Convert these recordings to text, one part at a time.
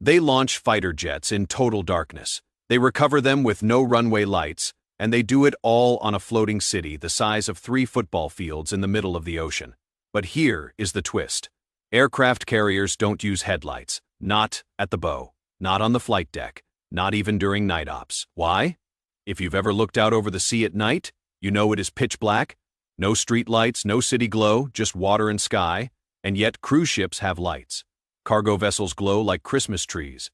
They launch fighter jets in total darkness. They recover them with no runway lights, and they do it all on a floating city the size of 3 football fields in the middle of the ocean. But here is the twist. Aircraft carriers don't use headlights, not at the bow, not on the flight deck, not even during night ops. Why? If you've ever looked out over the sea at night, you know it is pitch black. No street lights, no city glow, just water and sky, and yet cruise ships have lights. Cargo vessels glow like Christmas trees.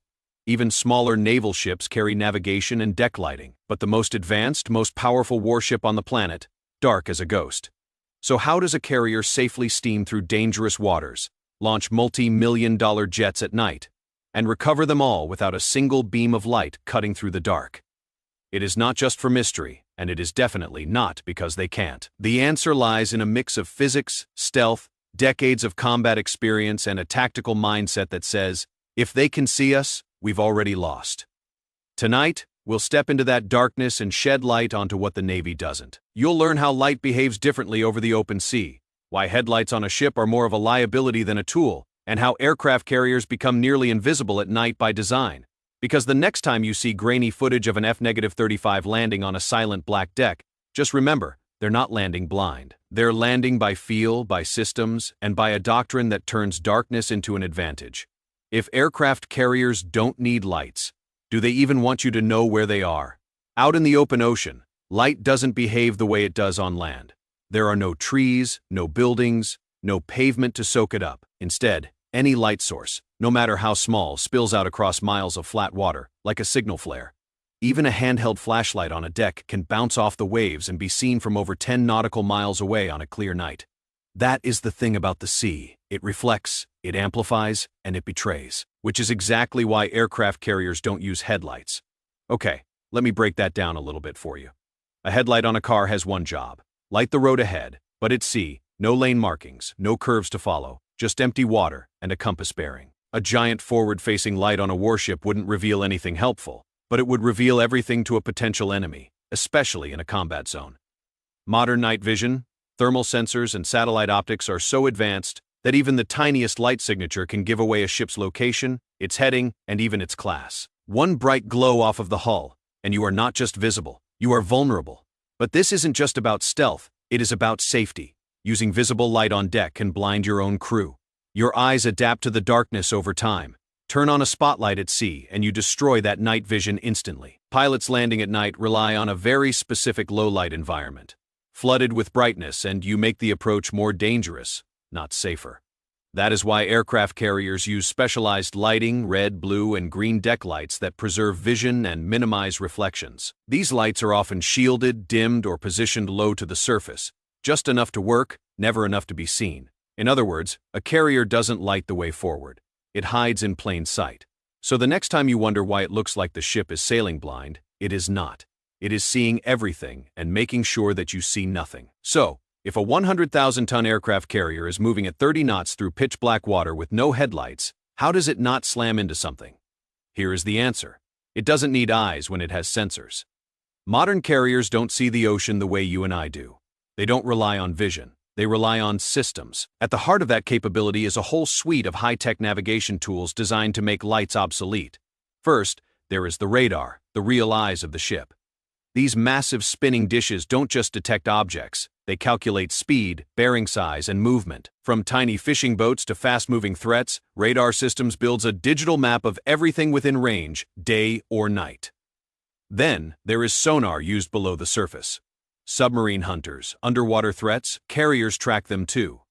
Even smaller naval ships carry navigation and deck lighting, but the most advanced, most powerful warship on the planet, dark as a ghost. So how does a carrier safely steam through dangerous waters, launch multi-million-dollar jets at night, and recover them all without a single beam of light cutting through the dark? It is not just for mystery, and it is definitely not because they can't. The answer lies in a mix of physics, stealth, decades of combat experience, and a tactical mindset that says, if they can see us, we've already lost. Tonight, we'll step into that darkness and shed light onto what the Navy doesn't. You'll learn how light behaves differently over the open sea, why headlights on a ship are more of a liability than a tool, and how aircraft carriers become nearly invisible at night by design. Because the next time you see grainy footage of an F-35 landing on a silent black deck, just remember, they're not landing blind. They're landing by feel, by systems, and by a doctrine that turns darkness into an advantage. If aircraft carriers don't need lights, do they even want you to know where they are? Out in the open ocean, light doesn't behave the way it does on land. There are no trees, no buildings, no pavement to soak it up. Instead, any light source, no matter how small, spills out across miles of flat water, like a signal flare. Even a handheld flashlight on a deck can bounce off the waves and be seen from over 10 nautical miles away on a clear night. That is the thing about the sea. It reflects, it amplifies, and it betrays, which is exactly why aircraft carriers don't use headlights. Okay, let me break that down a little bit for you. A headlight on a car has one job: light the road ahead, but at sea, no lane markings, no curves to follow, just empty water and a compass bearing. A giant forward-facing light on a warship wouldn't reveal anything helpful, but it would reveal everything to a potential enemy, especially in a combat zone. Modern night vision, thermal sensors, and satellite optics are so advanced that even the tiniest light signature can give away a ship's location, its heading, and even its class. One bright glow off of the hull, and you are not just visible, you are vulnerable. But this isn't just about stealth, it is about safety. Using visible light on deck can blind your own crew. Your eyes adapt to the darkness over time. Turn on a spotlight at sea and you destroy that night vision instantly. Pilots landing at night rely on a very specific low-light environment, flooded with brightness, and you make the approach more dangerous, not safer. That is why aircraft carriers use specialized lighting, red, blue, and green deck lights that preserve vision and minimize reflections. These lights are often shielded, dimmed, or positioned low to the surface, just enough to work, never enough to be seen. In other words, a carrier doesn't light the way forward. It hides in plain sight. So the next time you wonder why it looks like the ship is sailing blind, it is not. It is seeing everything and making sure that you see nothing. So, if a 100,000-ton aircraft carrier is moving at 30 knots through pitch-black water with no headlights, how does it not slam into something? Here is the answer. It doesn't need eyes when it has sensors. Modern carriers don't see the ocean the way you and I do. They don't rely on vision. They rely on systems. At the heart of that capability is a whole suite of high-tech navigation tools designed to make lights obsolete. First, there is the radar, the real eyes of the ship. These massive spinning dishes don't just detect objects. They calculate speed, bearing size, and movement. From tiny fishing boats to fast-moving threats, radar systems builds a digital map of everything within range, day or night. Then, there is sonar used below the surface. Submarine hunters, underwater threats, carriers track them too.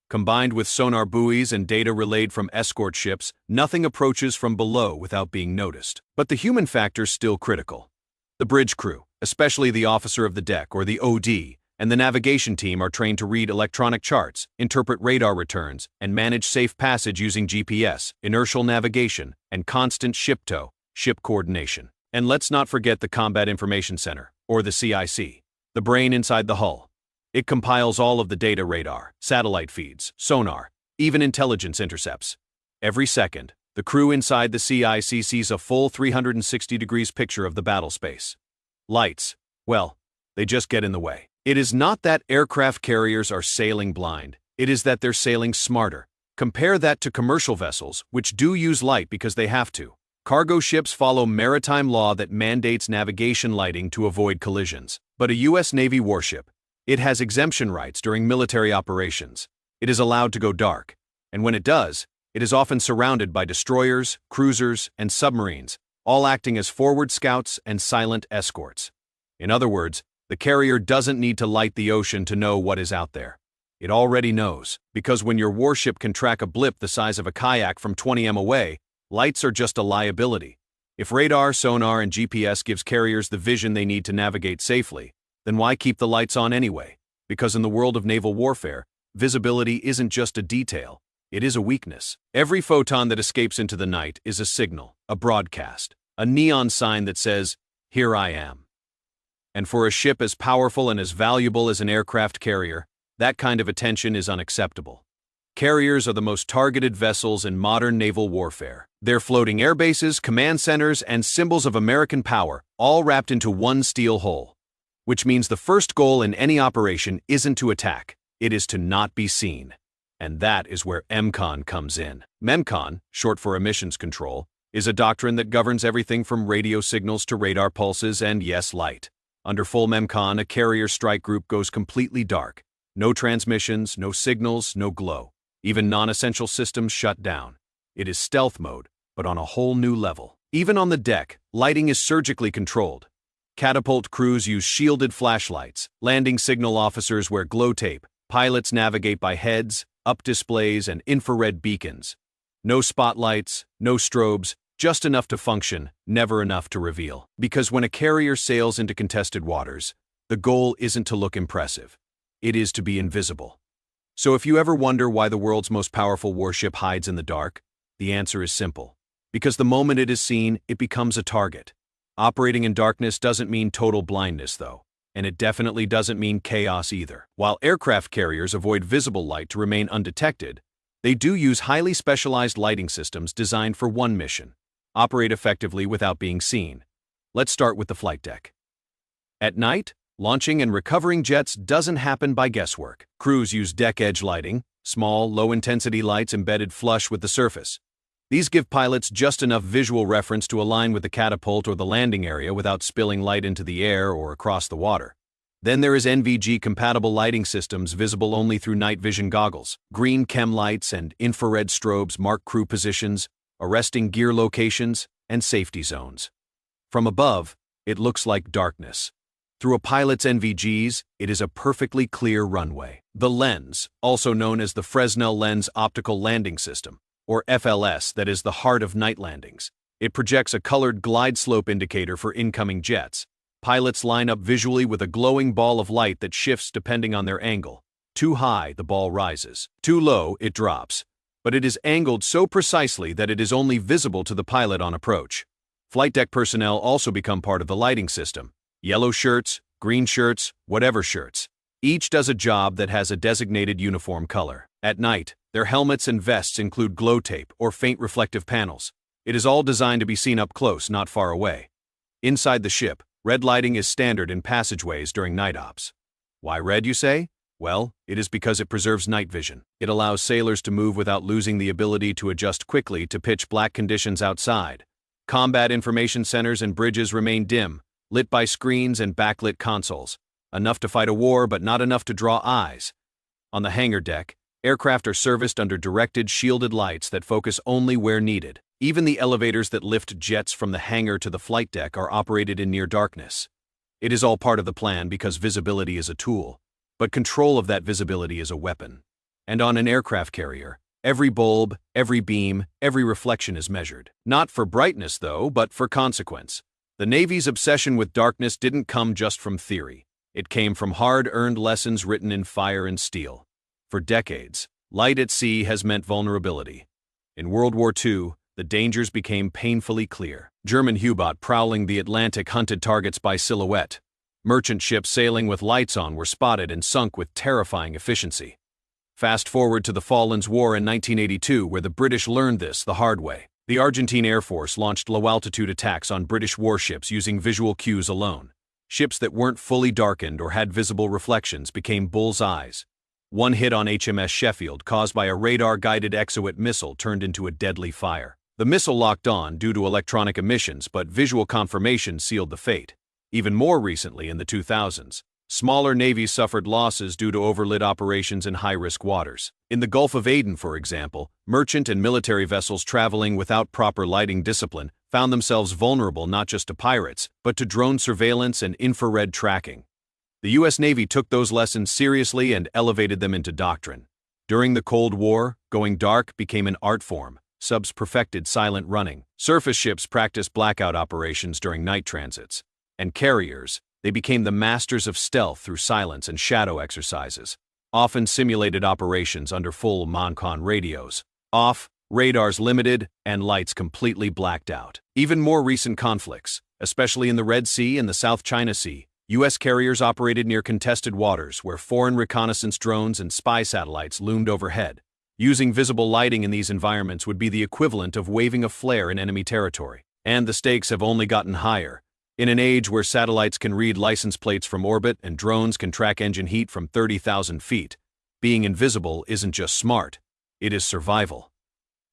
Combined with sonar buoys and data relayed from escort ships, nothing approaches from below without being noticed. But the human factor's still critical. The bridge crew, especially the officer of the deck or the OD, and the navigation team are trained to read electronic charts, interpret radar returns, and manage safe passage using GPS, inertial navigation, and constant ship-to, ship coordination. And let's not forget the Combat Information Center, or the CIC. The brain inside the hull. It compiles all of the data: radar, satellite feeds, sonar, even intelligence intercepts. Every second, the crew inside the CIC sees a full 360 degrees picture of the battle space. Lights, well, they just get in the way. It is not that aircraft carriers are sailing blind, it is that they're sailing smarter, Compare that to commercial vessels, which do use light because they have to. Cargo ships follow maritime law that mandates navigation lighting to avoid collisions. But a U.S. Navy warship, it has exemption rights during military operations. It is allowed to go dark, and when it does, it is often surrounded by destroyers, cruisers, and submarines, all acting as forward scouts and silent escorts. In other words, the carrier doesn't need to light the ocean to know what is out there. It already knows, because when your warship can track a blip the size of a kayak from 20 m away, lights are just a liability. If radar, sonar, and GPS gives carriers the vision they need to navigate safely, then why keep the lights on anyway? Because in the world of naval warfare, visibility isn't just a detail, it is a weakness. Every photon that escapes into the night is a signal, a broadcast, a neon sign that says, "Here I am." And for a ship as powerful and as valuable as an aircraft carrier, that kind of attention is unacceptable. Carriers are the most targeted vessels in modern naval warfare. They're floating air bases, command centers, and symbols of American power, all wrapped into one steel hull. Which means the first goal in any operation isn't to attack, it is to not be seen. And that is where EMCON comes in. EMCON, short for Emissions Control, is a doctrine that governs everything from radio signals to radar pulses and, yes, light. Under full EMCON, a carrier strike group goes completely dark. No transmissions, no signals, no glow. Even non-essential systems shut down. It is stealth mode, but on a whole new level. Even on the deck, lighting is surgically controlled. Catapult crews use shielded flashlights, landing signal officers wear glow tape, pilots navigate by heads, up displays, and infrared beacons. No spotlights, no strobes, just enough to function, never enough to reveal. Because when a carrier sails into contested waters, the goal isn't to look impressive. It is to be invisible. So if you ever wonder why the world's most powerful warship hides in the dark, the answer is simple. Because the moment it is seen, it becomes a target. Operating in darkness doesn't mean total blindness, though, and it definitely doesn't mean chaos either. While aircraft carriers avoid visible light to remain undetected, they do use highly specialized lighting systems designed for one mission: operate effectively without being seen. Let's start with the flight deck. At night, launching and recovering jets doesn't happen by guesswork. Crews use deck edge lighting, small, low-intensity lights embedded flush with the surface. These give pilots just enough visual reference to align with the catapult or the landing area without spilling light into the air or across the water. Then there is NVG-compatible lighting systems visible only through night vision goggles. Green chem lights and infrared strobes mark crew positions, arresting gear locations, and safety zones. From above, it looks like darkness. Through a pilot's NVGs, it is a perfectly clear runway. The lens, also known as the Fresnel Lens Optical Landing System, or FLS, that is the heart of night landings. It projects a colored glide slope indicator for incoming jets. Pilots line up visually with a glowing ball of light that shifts depending on their angle. Too high, the ball rises. Too low, it drops. But it is angled so precisely that it is only visible to the pilot on approach. Flight deck personnel also become part of the lighting system. Yellow shirts, green shirts, whatever shirts. Each does a job that has a designated uniform color. At night, their helmets and vests include glow tape or faint reflective panels. It is all designed to be seen up close, not far away. Inside the ship, red lighting is standard in passageways during night ops. Why red, you say? Well, it is because it preserves night vision. It allows sailors to move without losing the ability to adjust quickly to pitch black conditions outside. Combat information centers and bridges remain dim, lit by screens and backlit consoles. Enough to fight a war, but not enough to draw eyes. On the hangar deck, aircraft are serviced under directed, shielded lights that focus only where needed. Even the elevators that lift jets from the hangar to the flight deck are operated in near darkness. It is all part of the plan because visibility is a tool, but control of that visibility is a weapon. And on an aircraft carrier, every bulb, every beam, every reflection is measured. Not for brightness, though, but for consequence. The Navy's obsession with darkness didn't come just from theory. It came from hard-earned lessons written in fire and steel. For decades, light at sea has meant vulnerability. In World War II, the dangers became painfully clear. German U-boat prowling the Atlantic hunted targets by silhouette. Merchant ships sailing with lights on were spotted and sunk with terrifying efficiency. Fast forward to the Falklands War in 1982, where the British learned this the hard way. The Argentine Air Force launched low-altitude attacks on British warships using visual cues alone. Ships that weren't fully darkened or had visible reflections became bull's eyes. One hit on HMS Sheffield caused by a radar-guided Exowit missile turned into a deadly fire. The missile locked on due to electronic emissions, but visual confirmation sealed the fate. Even more recently, in the 2000s, smaller navies suffered losses due to overlit operations in high-risk waters. In the Gulf of Aden, for example, merchant and military vessels traveling without proper lighting discipline found themselves vulnerable not just to pirates, but to drone surveillance and infrared tracking. The U.S. Navy took those lessons seriously and elevated them into doctrine. During the Cold War, going dark became an art form. Subs perfected silent running. Surface ships practiced blackout operations during night transits. And carriers, they became the masters of stealth through silence and shadow exercises. Often simulated operations under full EMCON radios. Off, radars limited, and lights completely blacked out. Even more recent conflicts, especially in the Red Sea and the South China Sea, U.S. carriers operated near contested waters where foreign reconnaissance drones and spy satellites loomed overhead. Using visible lighting in these environments would be the equivalent of waving a flare in enemy territory. And the stakes have only gotten higher. In an age where satellites can read license plates from orbit and drones can track engine heat from 30,000 feet, being invisible isn't just smart, it is survival.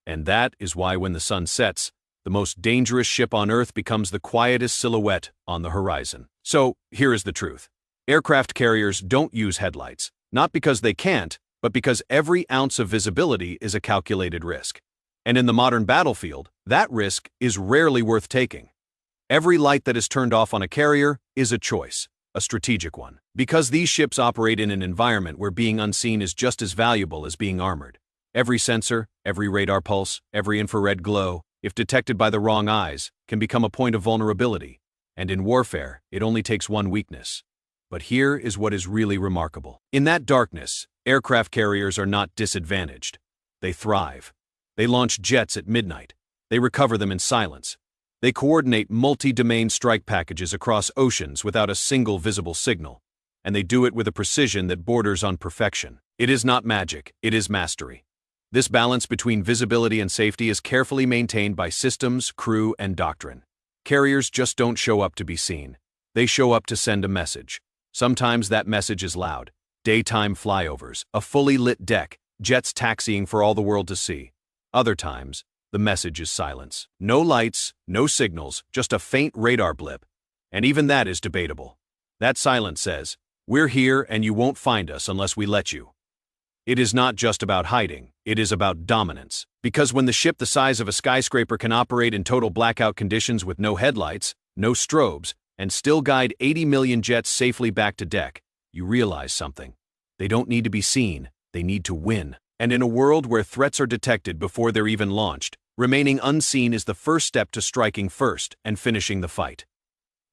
And that is why when the sun sets, the most dangerous ship on Earth becomes the quietest silhouette on the horizon. So, here is the truth. Aircraft carriers don't use headlights, not because they can't, but because every ounce of visibility is a calculated risk. And in the modern battlefield, that risk is rarely worth taking. Every light that is turned off on a carrier is a choice, a strategic one. Because these ships operate in an environment where being unseen is just as valuable as being armored. Every sensor, every radar pulse, every infrared glow, if detected by the wrong eyes, can become a point of vulnerability. And in warfare, it only takes one weakness. But here is what is really remarkable. In that darkness, aircraft carriers are not disadvantaged. They thrive. They launch jets at midnight. They recover them in silence. They coordinate multi-domain strike packages across oceans without a single visible signal. And they do it with a precision that borders on perfection. It is not magic, it is mastery. This balance between visibility and safety is carefully maintained by systems, crew, and doctrine. Carriers just don't show up to be seen. They show up to send a message. Sometimes that message is loud. Daytime flyovers, a fully lit deck, jets taxiing for all the world to see. Other times, the message is silence. No lights, no signals, just a faint radar blip. And even that is debatable. That silence says, "We're here and you won't find us unless we let you." It is not just about hiding, it is about dominance. Because when the ship the size of a skyscraper can operate in total blackout conditions with no headlights, no strobes, and still guide 80 million jets safely back to deck, you realize something. They don't need to be seen, they need to win. And in a world where threats are detected before they're even launched, remaining unseen is the first step to striking first and finishing the fight.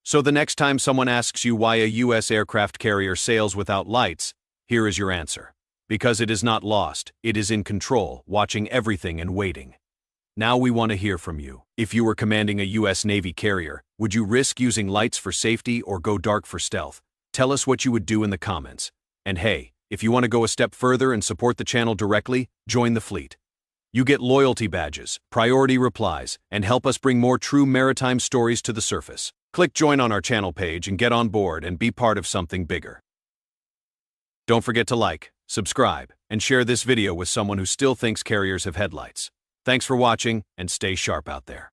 So the next time someone asks you why a U.S. aircraft carrier sails without lights, here is your answer. Because it is not lost, it is in control, watching everything and waiting. Now we want to hear from you. If you were commanding a U.S. Navy carrier, would you risk using lights for safety or go dark for stealth? Tell us what you would do in the comments. And hey, if you want to go a step further and support the channel directly, join the fleet. You get loyalty badges, priority replies, and help us bring more true maritime stories to the surface. Click join on our channel page and get on board and be part of something bigger. Don't forget to like, subscribe, and share this video with someone who still thinks carriers have headlights. Thanks for watching, and stay sharp out there.